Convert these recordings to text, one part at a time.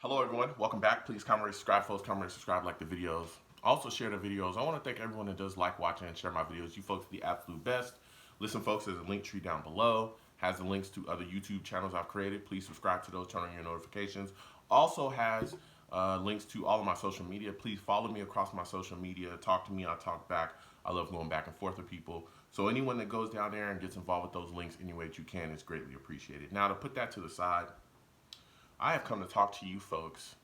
Hello everyone, welcome back. Please comment, rate, subscribe, folks. Comment, rate, subscribe, like the videos. Also share the videos. I want to thank everyone that does like, watching, and share my videos. You folks are the absolute best. Listen folks, there's a link tree down below. Has the links to other YouTube channels I've created. Please subscribe to those, turn on your notifications. Also has links to all of my social media. Please follow me across my social media. Talk to me, I talk back. I love going back and forth with people. So anyone that goes down there and gets involved with those links any way that you can is greatly appreciated. Now to put that to the side, I have come to talk to you folks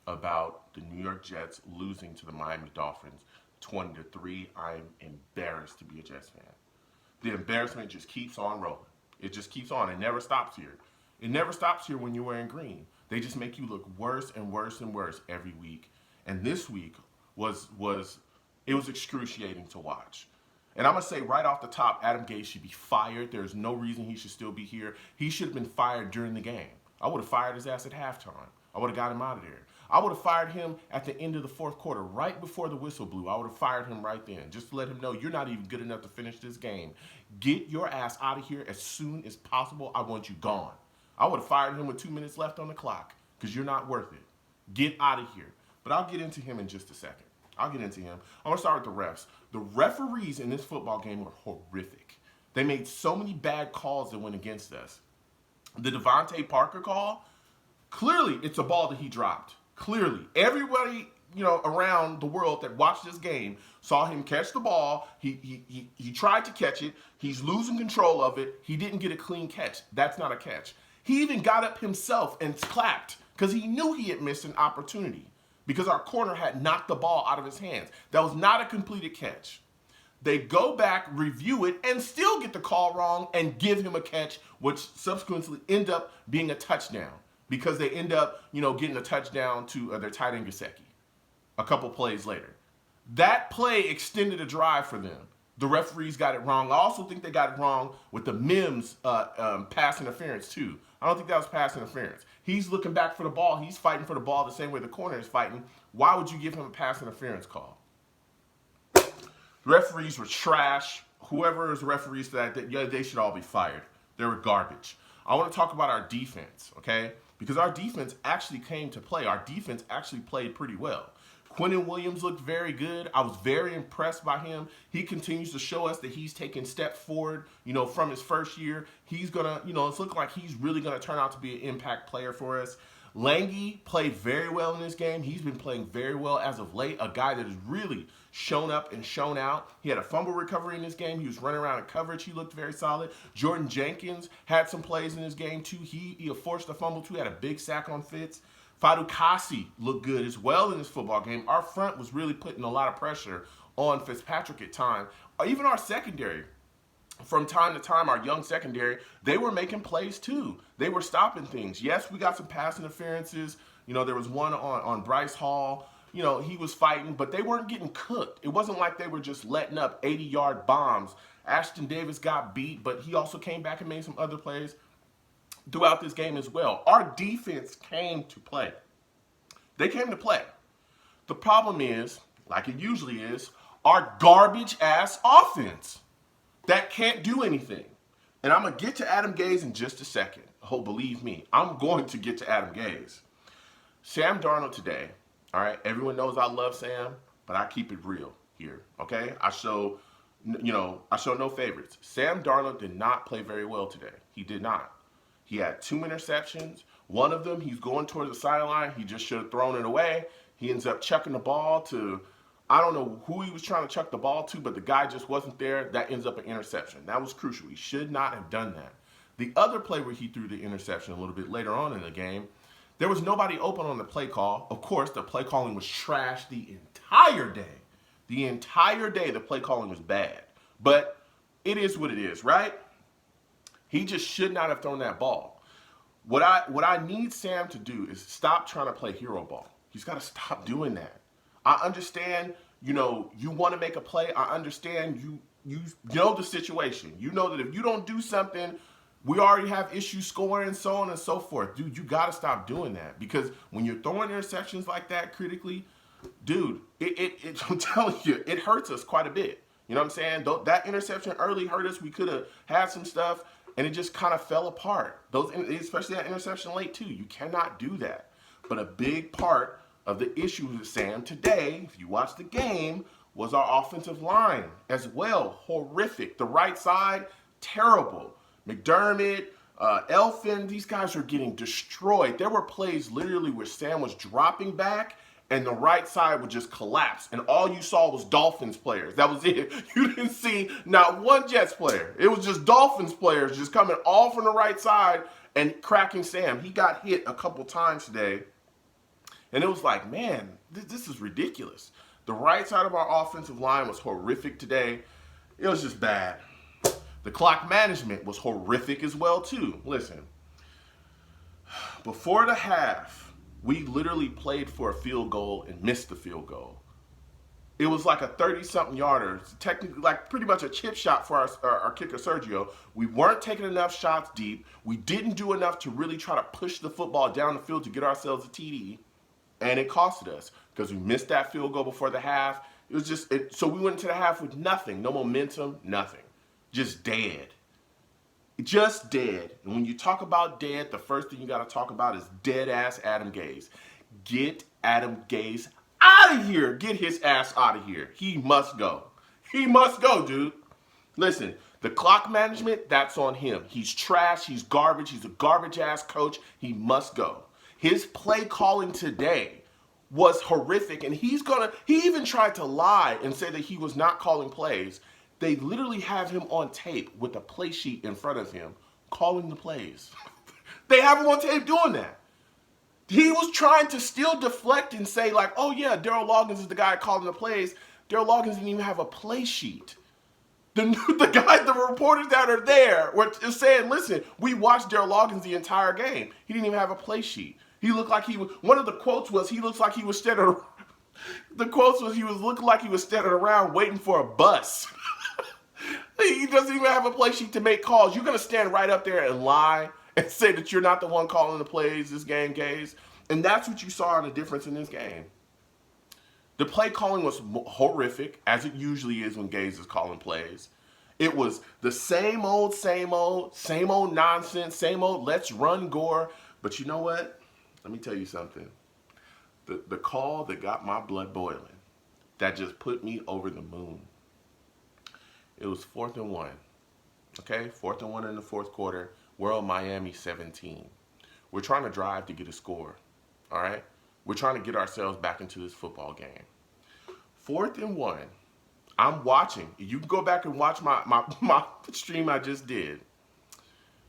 about the New York Jets losing to the Miami Dolphins 20-3. I'm embarrassed to be a Jets fan. The embarrassment just keeps on rolling. It just keeps on. It never stops here. It never stops here when you're wearing green. They just make you look worse and worse and worse every week. And this week was excruciating to watch. And I'm going to say right off the top, Adam Gase should be fired. There's no reason he should still be here. He should have been fired during the game. I would have fired his ass at halftime. I would have got him out of there. I would have fired him at the end of the fourth quarter, right before the whistle blew. I would have fired him right then, just to let him know you're not even good enough to finish this game. Get your ass out of here as soon as possible. I want you gone. I would have fired him with 2 minutes left on the clock because you're not worth it. Get out of here. But I'll get into him in just a second. I want to start with the refs. The referees in this football game were horrific. They made so many bad calls that went against us. The Devontae Parker call, clearly it's a ball that he dropped. Clearly. Everybody, around the world that watched this game saw him catch the ball. He tried to catch it. He's losing control of it. He didn't get a clean catch. That's not a catch. He even got up himself and clapped because he knew he had missed an opportunity because our corner had knocked the ball out of his hands. That was not a completed catch. They go back, review it, and still get the call wrong and give him a catch, which subsequently end up being a touchdown because they end up, getting a touchdown to their tight end Gesicki a couple plays later. That play extended a drive for them. The referees got it wrong. I also think they got it wrong with the Mims pass interference too. I don't think that was pass interference. He's looking back for the ball. He's fighting for the ball the same way the corner is fighting. Why would you give him a pass interference call? Referees were trash. Whoever is referees for that, they should all be fired. They were garbage. I want to talk about our defense, okay? Because our defense actually came to play. Our defense actually played pretty well. Quinnen Williams looked very good. I was very impressed by him. He continues to show us that he's taking steps forward, from his first year. He's going to, it's looking like he's really going to turn out to be an impact player for us. Lange played very well in this game. He's been playing very well as of late. A guy that has really shown up and shown out. He had a fumble recovery in this game. He was running around in coverage. He looked very solid. Jordan Jenkins had some plays in this game too. He forced a fumble too. Had a big sack on Fitz. Fadukasi looked good as well in this football game. Our front was really putting a lot of pressure on Fitzpatrick at time. Even our secondary. From time to time, our young secondary, they were making plays too. They were stopping things. Yes, we got some pass interferences. There was one on Bryce Hall. He was fighting, but they weren't getting cooked. It wasn't like they were just letting up 80-yard bombs. Ashton Davis got beat, but he also came back and made some other plays throughout this game as well. Our defense came to play. They came to play. The problem is, like it usually is, our garbage-ass offense that can't do anything. And I'm going to get to Adam Gase in just a second. Oh, believe me, I'm going to get to Adam Gase. Sam Darnold today, all right, everyone knows I love Sam, but I keep it real here, okay? I show no favorites. Sam Darnold did not play very well today. He did not. He had 2 interceptions. One of them, he's going towards the sideline. He just should have thrown it away. He ends up chucking the ball to, I don't know who he was trying to chuck the ball to, but the guy just wasn't there. That ends up an interception. That was crucial. He should not have done that. The other play where he threw the interception a little bit later on in the game, there was nobody open on the play call. Of course, the play calling was trash the entire day. The entire day, the play calling was bad. But it is what it is, right? He just should not have thrown that ball. What I need Sam to do is stop trying to play hero ball. He's got to stop doing that. I understand, you want to make a play. I understand you know the situation. You know that if you don't do something, we already have issues scoring and so on and so forth. Dude, you got to stop doing that because when you're throwing interceptions like that critically, dude, I'm telling you, it hurts us quite a bit. You know what I'm saying? That interception early hurt us. We could have had some stuff, and it just kind of fell apart. Especially that interception late, too. You cannot do that. But a big part of the issue with Sam today, if you watch the game, was our offensive line as well. Horrific. The right side, terrible. McDermott, Elfin, these guys are getting destroyed. There were plays literally where Sam was dropping back and the right side would just collapse. And all you saw was Dolphins players. That was it. You didn't see not one Jets player. It was just Dolphins players just coming all from the right side and cracking Sam. He got hit a couple times today. And it was like, man, this is ridiculous. The right side of our offensive line was horrific today. It was just bad. The clock management was horrific as well, too. Listen, before the half, we literally played for a field goal and missed the field goal. It was like a 30-something yarder, technically like pretty much a chip shot for our kicker, Sergio. We weren't taking enough shots deep. We didn't do enough to really try to push the football down the field to get ourselves a TD. And it costed us because we missed that field goal before the half. It was just, so we went into the half with nothing, no momentum, nothing. Just dead. Just dead. And when you talk about dead, the first thing you got to talk about is dead-ass Adam Gase. Get Adam Gase out of here. Get his ass out of here. He must go. He must go, dude. Listen, the clock management, that's on him. He's trash. He's garbage. He's a garbage-ass coach. He must go. His play calling today was horrific, and he even tried to lie and say that he was not calling plays. They literally have him on tape with a play sheet in front of him calling the plays. They have him on tape doing that. He was trying to still deflect and say like, oh yeah, Daryl Loggins is the guy calling the plays. Daryl Loggins didn't even have a play sheet. The reporters that are there were saying, listen, we watched Daryl Loggins the entire game. He didn't even have a play sheet. He looked like he was, one of the quotes was, he looks like he was standing around. The quotes was, he was looking like he was standing around waiting for a bus. He doesn't even have a play sheet to make calls. You're going to stand right up there and lie and say that you're not the one calling the plays this game, Gaze. And that's what you saw in the difference in this game. The play calling was horrific, as it usually is when Gaze is calling plays. It was the same old nonsense, same old let's run Gore. But you know what? Let me tell you something. The call that got my blood boiling, that just put me over the moon. It was 4th and 1. Okay, 4th and 1 in the fourth quarter. We're on Miami 17. We're trying to drive to get a score. All right? We're trying to get ourselves back into this football game. 4th and 1. I'm watching. You can go back and watch my stream I just did.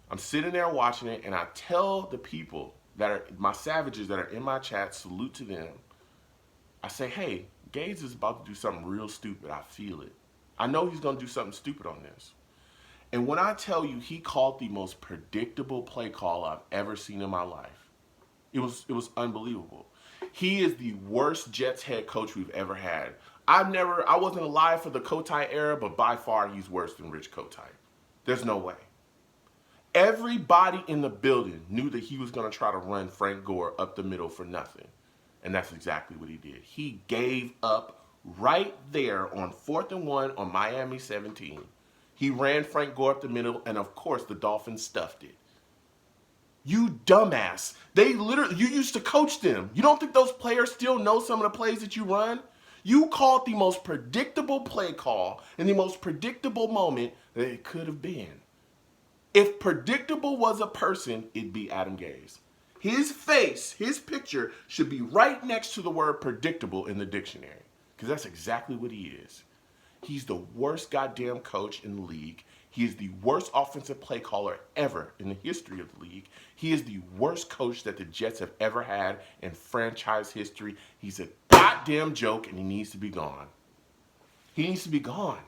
I'm sitting there watching it, and I tell the people that are my savages that are in my chat, salute to them. I say, hey, Gaze is about to do something real stupid. I feel it. I know he's going to do something stupid on this. And when I tell you he called the most predictable play call I've ever seen in my life, it was unbelievable. He is the worst Jets head coach we've ever had. I wasn't alive for the Kotite era, but by far he's worse than Rich Kotite. There's no way. Everybody in the building knew that he was going to try to run Frank Gore up the middle for nothing. And that's exactly what he did. He gave up right there on 4th and 1 on Miami 17. He ran Frank Gore up the middle, and of course the Dolphins stuffed it. You dumbass. You used to coach them. You don't think those players still know some of the plays that you run? You called the most predictable play call in the most predictable moment that it could have been. If predictable was a person, it'd be Adam Gase. His face, his picture, should be right next to the word predictable in the dictionary. Because that's exactly what he is. He's the worst goddamn coach in the league. He is the worst offensive play caller ever in the history of the league. He is the worst coach that the Jets have ever had in franchise history. He's a goddamn joke, and he needs to be gone. He needs to be gone.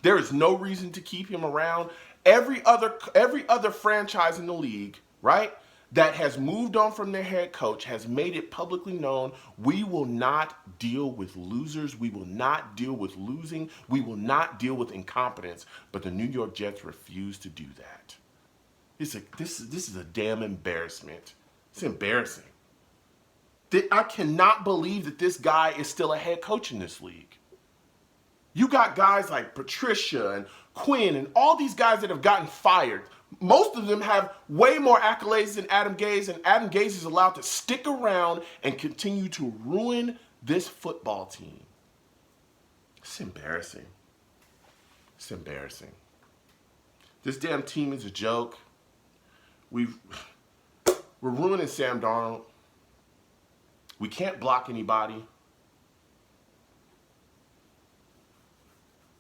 There is no reason to keep him around. Every other franchise in the league, right, that has moved on from their head coach has made it publicly known, we will not deal with losers. We will not deal with losing. We will not deal with incompetence. But the New York Jets refuse to do that. This is a damn embarrassment. It's embarrassing. I cannot believe that this guy is still a head coach in this league. You got guys like Patricia and Quinn and all these guys that have gotten fired Most of them have way more accolades than Adam Gase, and Adam Gase is allowed to stick around and continue to ruin this football team. It's embarrassing. It's embarrassing. This damn team is a joke. We're ruining Sam Darnold. We can't block anybody.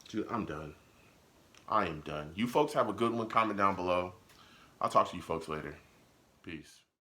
Dude, I'm done. I am done. You folks have a good one. Comment down below. I'll talk to you folks later. Peace.